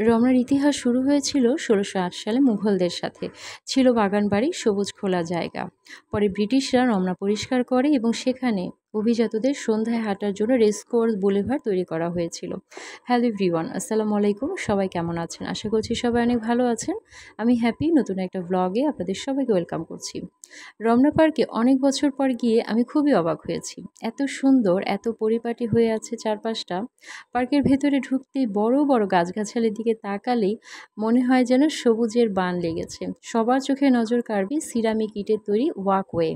রমনার ইতিহাস শুরু হয়েছিল ১৬০৮ সালে মুঘলদের সাথে। ছিল বাগানবাড়ি, সবুজ খোলা জায়গা। পরে ব্রিটিশরা রমনা পরিষ্কার করে এবং সেখানে অভিজাতদের সন্ধ্যায় হাঁটার জন্য রেসকোর্স বুলেভার্ড তৈরি করা হয়েছিল। হ্যালো এভরিওয়ান, আসসালামু আলাইকুম। সবাই কেমন আছেন? আশা করছি সবাই অনেক ভালো আছেন। আমি হ্যাপি নতুন একটা ব্লগে আপনাদের সবাইকে ওয়েলকাম করছি। রমনা পার্কে অনেক বছর পর গিয়ে আমি খুবই অবাক হয়েছি। এত সুন্দর, এত পরিপাটি হয়ে আছে চারপাশটা। পার্কের ভেতরে ঢুকতেই বড় বড় গাছগাছালির দিকে তাকালেই মনে হয় যেন সবুজের বান লেগেছে। সবার চোখে নজর কাড়বে সিরামিক ইটের তৈরি ওয়াকওয়ে।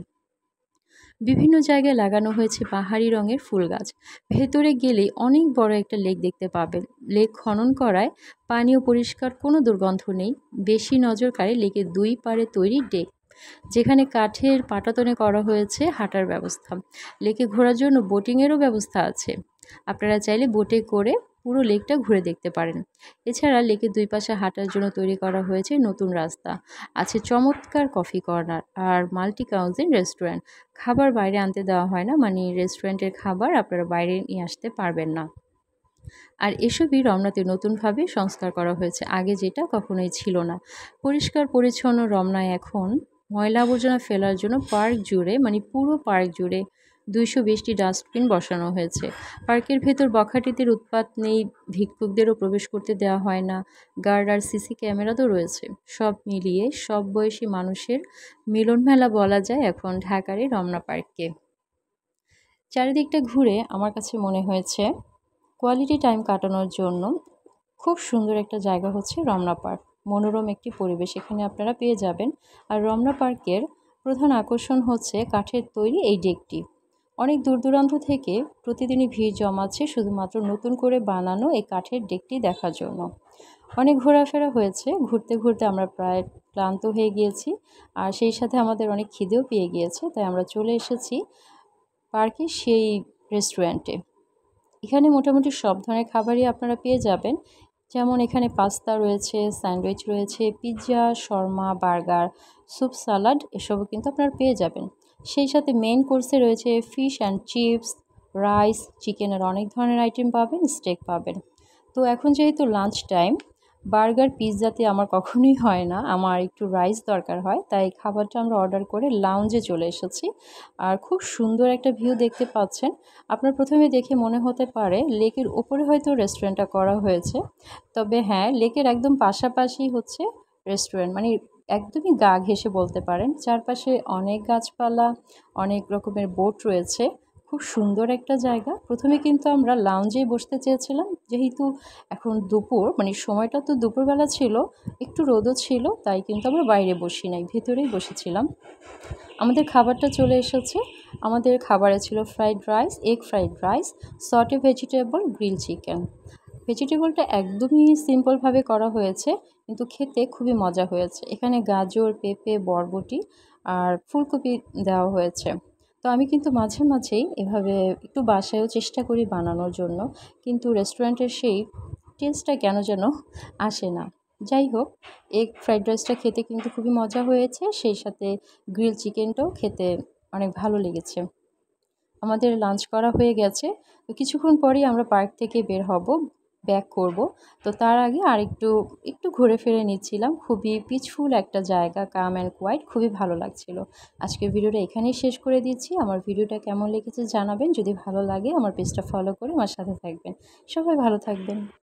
বিভিন্ন জায়গায় লাগানো হয়েছে পাহাড়ি রঙের ফুল গাছ। ভেতরে গেলেই অনেক বড় একটা লেক দেখতে পাবেন। লেক খনন করায় পানীয় পরিষ্কার, কোনো দুর্গন্ধ নেই। বেশি নজর কাড়ে লেকের দুই পাড়ে তৈরি ডেক, যেখানে কাঠের পাটাতনে করা হয়েছে হাঁটার ব্যবস্থা। লেকে ঘোরার জন্য বোটিংয়েরও ব্যবস্থা আছে। আপনারা চাইলে বোটে করে পুরো লেকটা ঘুরে দেখতে পারেন। এছাড়া লেকের দুই পাশে হাঁটার জন্য তৈরি করা হয়েছে নতুন রাস্তা। আছে চমৎকার কফি কর্নার আর মাল্টি কাউজিন রেস্টুরেন্ট। খাবার বাইরে আনতে দেওয়া হয় না, মানে রেস্টুরেন্টের খাবার আপনারা বাইরে নিয়ে আসতে পারবেন না। আর এসবই রমনাতে নতুনভাবে সংস্কার করা হয়েছে, আগে যেটা কখনোই ছিল না। পরিষ্কার পরিচ্ছন্ন রমনায় এখন ময়লা আবর্জনা ফেলার জন্য পার্ক জুড়ে, মানে পুরো পার্ক জুড়ে ২২০টি ডাস্টবিন বসানো হয়েছে। পার্কের ভেতর বখাটেদের উৎপাত নেই, ভিক্ষুকদেরও প্রবেশ করতে দেওয়া হয় না। গার্ড আর সিসি ক্যামেরা তো রয়েছে। সব মিলিয়ে সব বয়সী মানুষের মিলন মেলা বলা যায় এখন ঢাকার এই রমনা পার্ককে। চারিদিকটা ঘুরে আমার কাছে মনে হয়েছে কোয়ালিটি টাইম কাটানোর জন্য খুব সুন্দর একটা জায়গা হচ্ছে রমনা পার্ক। মনোরম একটি পরিবেশ এখানে আপনারা পেয়ে যাবেন। আর রমনা পার্কের প্রধান আকর্ষণ হচ্ছে কাঠের তৈরি এই ডেকটি। অনেক দূর দূরান্ত থেকে প্রতিদিনই ভিড় জমাচ্ছে শুধুমাত্র নতুন করে বানানো এই কাঠের ডেকটি দেখার জন্য। অনেক ঘোরাফেরা হয়েছে, ঘুরতে ঘুরতে আমরা প্রায় ক্লান্ত হয়ে গিয়েছি। আর সেই সাথে আমাদের অনেক খিদেও পেয়ে গিয়েছে, তাই আমরা চলে এসেছি পার্কের সেই রেস্টুরেন্টে। এখানে মোটামুটি সব ধরনের খাবারই আপনারা পেয়ে যাবেন। যেমন এখানে পাস্তা রয়েছে, স্যান্ডউইচ রয়েছে, pizza, shawarma, burger, soup, salad এসবও কিন্তু আপনারা পেয়ে যাবেন। সেই সাথে মেইন কোর্সে রয়েছে ফিশ অ্যান্ড চিপস, রাইস, চিকেনের অনেক ধরনের আইটেম পাবেন, স্টেক পাবেন। তো এখন যেহেতু লাঞ্চ টাইম, বার্গার, পিৎজাতে আমার কখনোই হয় না, আমার একটু রাইস দরকার হয়, তাই খাবারটা আমরা অর্ডার করে লাউঞ্জে চলে এসেছি। আর খুব সুন্দর একটা ভিউ দেখতে পাচ্ছেন। আপনার প্রথমে দেখে মনে হতে পারে লেকের ওপরে হয়তো রেস্টুরেন্টটা করা হয়েছে। তবে হ্যাঁ, লেকের একদম পাশাপাশি হচ্ছে রেস্টুরেন্ট, মানে একদমই গা ঘেঁষে বলতে পারেন। চারপাশে অনেক গাছপালা, অনেক রকমের বোট রয়েছে। খুব সুন্দর একটা জায়গা। প্রথমে কিন্তু আমরা লাউঞ্জেই বসতে চেয়েছিলাম, যেহেতু এখন দুপুর, মানে সময়টা তো দুপুরবেলা ছিল, একটু রোদও ছিল, তাই কিন্তু আমরা বাইরে বসি নাই, ভেতরেই বসেছিলাম। আমাদের খাবারটা চলে এসেছে। আমাদের খাবারে ছিল fried rice, egg fried rice, sauté vegetable, grill chicken. ভেজিটেবলটা একদমই সিম্পলভাবে করা হয়েছে, কিন্তু খেতে খুবই মজা হয়েছে। এখানে গাজর, পেঁপে, বরবটি আর ফুলকপি দেওয়া হয়েছে। তো আমি কিন্তু মাঝে মাঝেই এভাবে একটু বাসায়ও চেষ্টা করি বানানোর জন্য, কিন্তু রেস্টুরেন্টের সেই টেস্টটা কেন যেন আসে না। যাই হোক, এগ ফ্রাইড রাইসটা খেতে কিন্তু খুবই মজা হয়েছে, সেই সাথে গ্রিল চিকেনটাও খেতে অনেক ভালো লেগেছে। আমাদের লাঞ্চ করা হয়ে গেছে। তো কিছুক্ষণ পরেই আমরা পার্ক থেকে বের হব, ব্যাক করব। তো তার আগে একটু ঘুরে ফিরে নিচ্ছিলাম। খুবই পিসফুল একটা জায়গা, কাম অ্যান্ড কোয়াইট, খুবই ভালো লাগছিল। আজকের ভিডিওটা এখানেই শেষ করে দিচ্ছি। আমার ভিডিওটা কেমন লেগেছে জানাবেন। যদি ভালো লাগে আমার পেজটা ফলো করে আমার সাথে থাকবেন। সবাই ভালো থাকবেন।